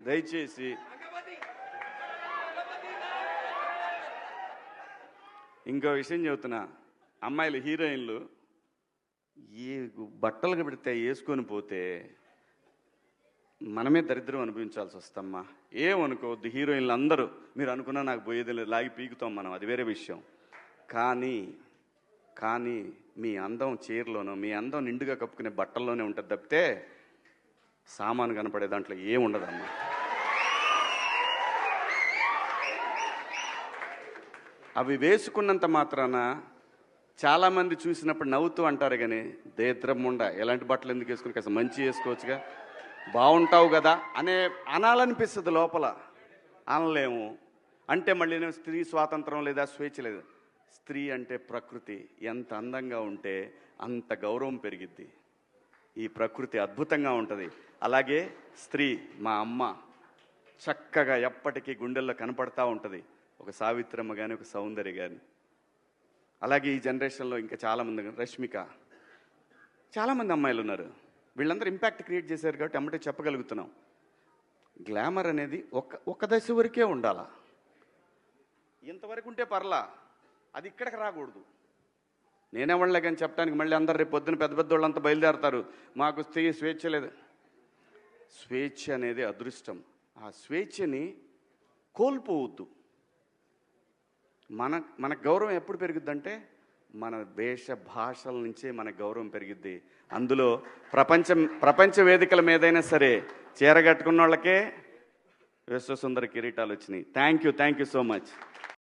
దయచేసి ఇంకో విషయం చెబుతున్నా, అమ్మాయిలు హీరోయిన్లు ఏ బట్టలు పెడితే వేసుకొని పోతే మనమే దరిద్రం అనుభవించాల్సి వస్తమ్మా. ఏమనుకోవద్దు, హీరోయిన్లు అందరూ మీరు అనుకున్నా నాకు పోయేది లేదు, లాగి పీకుతాం మనం, అది వేరే విషయం. కానీ మీ అందం చీరలోనో మీ అందం నిండుగా కప్పుకునే బట్టల్లోనే ఉంటుంది తప్పితే సామాను కనపడే దాంట్లో ఏముండదమ్మా. అవి వేసుకున్నంత మాత్రాన చాలామంది చూసినప్పుడు నవ్వుతూ అంటారు, కానీ దేద్రమ్ముండ ఎలాంటి బట్టలు ఎందుకు వేసుకుని కాస్త మంచి వేసుకోవచ్చుగా, బాగుంటావు కదా అనాలనిపిస్తుంది లోపల, అనలేము. అంటే మళ్ళీ స్త్రీ స్వాతంత్రం లేదా స్వేచ్ఛ లేదు. స్త్రీ అంటే ప్రకృతి, ఎంత అందంగా ఉంటే అంత గౌరవం పెరిగిద్ది. ఈ ప్రకృతి అద్భుతంగా ఉంటుంది. అలాగే స్త్రీ మా అమ్మ చక్కగా ఎప్పటికీ గుండెల్లో కనపడతా ఉంటుంది, ఒక సావిత్రమ్మ కానీ ఒక సౌందర్య కానీ. అలాగే ఈ జనరేషన్లో ఇంకా చాలామంది, రష్మిక, చాలామంది అమ్మాయిలు ఉన్నారు. వీళ్ళందరూ ఇంపాక్ట్ క్రియేట్ చేశారు కాబట్టి అమ్మటే చెప్పగలుగుతున్నాం. గ్లామర్ అనేది ఒక దశ వరకే ఉండాలా, ఇంతవరకు ఉంటే పర్లా, అది ఇక్కడికి రాకూడదు. నేనేవాళ్ళే కానీ చెప్పడానికి మళ్ళీ అందరు రేపు పొద్దున పెద్ద పెద్ద వాళ్ళంతా బయలుదేరతారు, మాకు స్త్రీ స్వేచ్ఛ లేదు. స్వేచ్ఛ అనేది అదృష్టం. ఆ స్వేచ్ఛని కోల్పోవద్దు. మన గౌరవం ఎప్పుడు పెరుగుద్దంటే మన వేష భాషల నుంచే మన గౌరవం పెరిగిద్ది. అందులో ప్రపంచ వేదికల మీదైనా సరే చీర కట్టుకున్న వాళ్ళకే విశ్వసుందర కిరీటాలు వచ్చినాయి. Thank you so much.